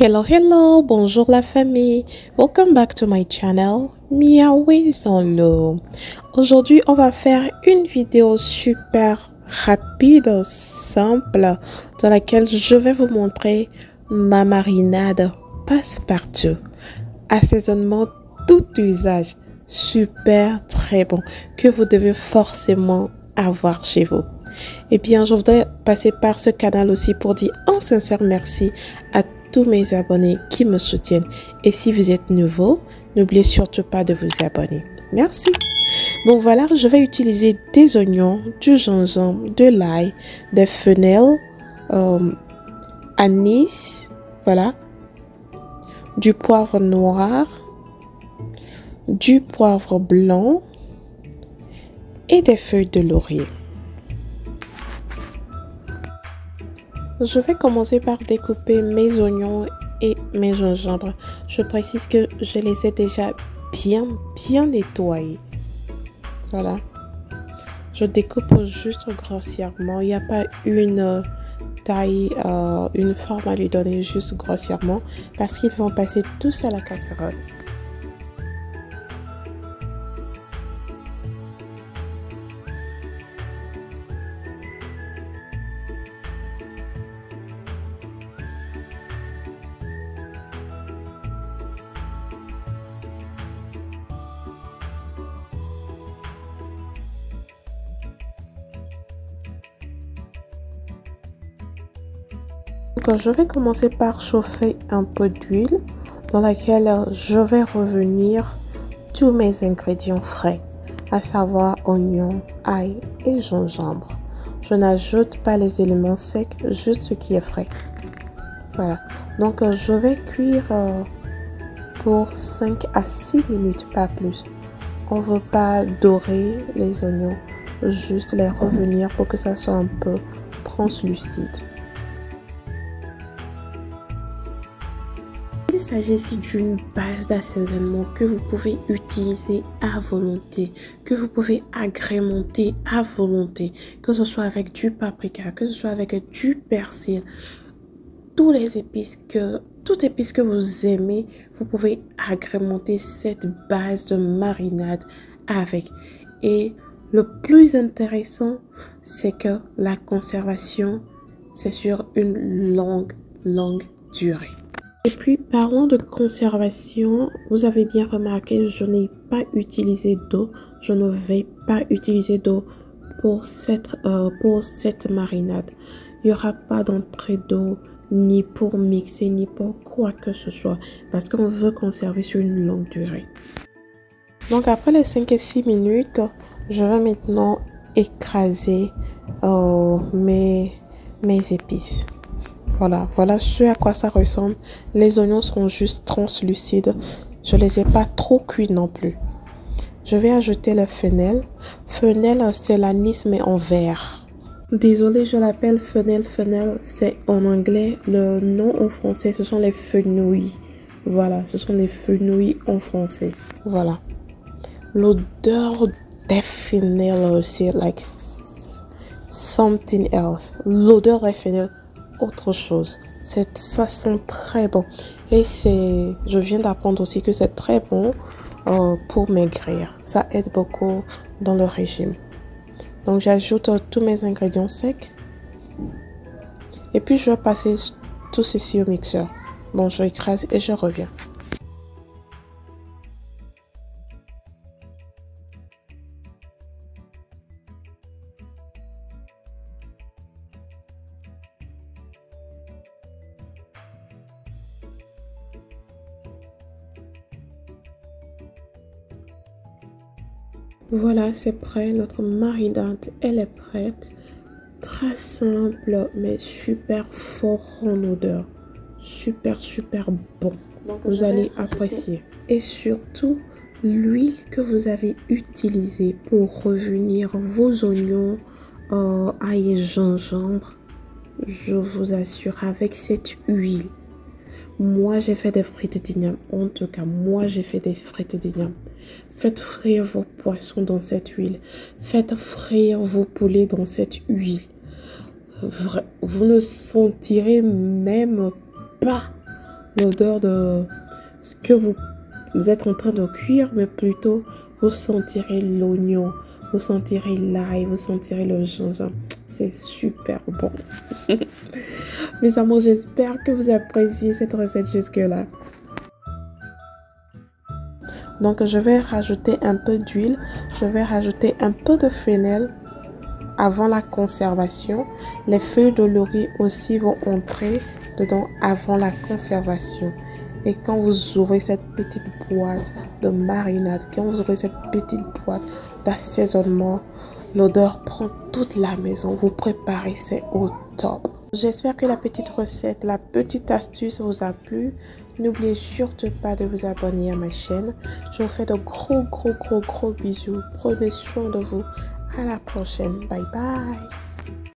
Hello, bonjour la famille. Welcome back to my channel, Miaoué sans l'eau. Aujourd'hui, on va faire une vidéo super rapide, simple, dans laquelle je vais vous montrer ma marinade passe-partout. Assaisonnement tout usage, super très bon, que vous devez forcément avoir chez vous. Et bien, je voudrais passer par ce canal aussi pour dire un sincère merci à tous mes abonnés qui me soutiennent. Et si vous êtes nouveau, n'oubliez surtout pas de vous abonner. Merci. Donc voilà, je vais utiliser des oignons, du gingembre, de l'ail, des fenêles, anis, voilà, du poivre noir, du poivre blanc et des feuilles de laurier. Je vais commencer par découper mes oignons et mes gingembre. Je précise que je les ai déjà bien nettoyés. Voilà. Je découpe juste grossièrement. Il n'y a pas une taille, une forme à lui donner, juste grossièrement, parce qu'ils vont passer tous à la casserole. Donc, je vais commencer par chauffer un peu d'huile dans laquelle je vais revenir tous mes ingrédients frais, à savoir oignons, ail et gingembre. Je n'ajoute pas les éléments secs, juste ce qui est frais. Voilà. Donc, je vais cuire pour 5 à 6 minutes, pas plus. On ne veut pas dorer les oignons, juste les revenir pour que ça soit un peu translucide. Il s'agit ici d'une base d'assaisonnement que vous pouvez utiliser à volonté, que vous pouvez agrémenter à volonté, que ce soit avec du paprika, que ce soit avec du persil, toutes épices que vous aimez, vous pouvez agrémenter cette base de marinade avec. Et le plus intéressant, c'est que la conservation, c'est sur une longue durée. Et puis, parlons de conservation, vous avez bien remarqué, je n'ai pas utilisé d'eau. Je ne vais pas utiliser d'eau pour cette marinade. Il n'y aura pas d'entrée d'eau, ni pour mixer, ni pour quoi que ce soit. Parce qu'on veut conserver sur une longue durée. Donc, après les 5 et 6 minutes, je vais maintenant écraser mes épices. Voilà ce à quoi ça ressemble. Les oignons sont juste translucides. Je les ai pas trop cuits non plus. Je vais ajouter le fenel. Fenel, c'est l'anis mais en vert. Désolée, je l'appelle fenel. Fenel, c'est en anglais. Le nom en français, ce sont les fenouils. Voilà, ce sont les fenouils en français. Voilà. L'odeur des fenel aussi, like something else. L'odeur des fenel, autre chose. Ça sent très bon. Et je viens d'apprendre aussi que c'est très bon pour maigrir. Ça aide beaucoup dans le régime. Donc j'ajoute tous mes ingrédients secs. Et puis je vais passer tout ceci au mixeur. Bon, je écrase et je reviens. Voilà, c'est prêt. Notre marinade, elle est prête. Très simple, mais super fort en odeur. Super bon. Donc, vous allez apprécier. Et surtout, l'huile que vous avez utilisée pour revenir vos oignons, ail et gingembre, je vous assure, avec cette huile, moi j'ai fait des frites d'igname. En tout cas, moi j'ai fait des frites d'igname. Faites frire vos poissons dans cette huile. Faites frire vos poulets dans cette huile. Vous ne sentirez même pas l'odeur de ce que vous êtes en train de cuire, mais plutôt vous sentirez l'oignon, vous sentirez l'ail, vous sentirez le gingembre. C'est super bon. Mes amours, j'espère que vous appréciez cette recette jusque-là. Donc, je vais rajouter un peu d'huile. Je vais rajouter un peu de fennel avant la conservation. Les feuilles de laurier aussi vont entrer dedans avant la conservation. Et quand vous ouvrez cette petite boîte de marinade, quand vous ouvrez cette petite boîte d'assaisonnement, l'odeur prend toute la maison. Vous préparez, c'est au top. J'espère que la petite recette, la petite astuce vous a plu. N'oubliez surtout pas de vous abonner à ma chaîne. Je vous fais de gros bisous. Prenez soin de vous. À la prochaine. Bye bye.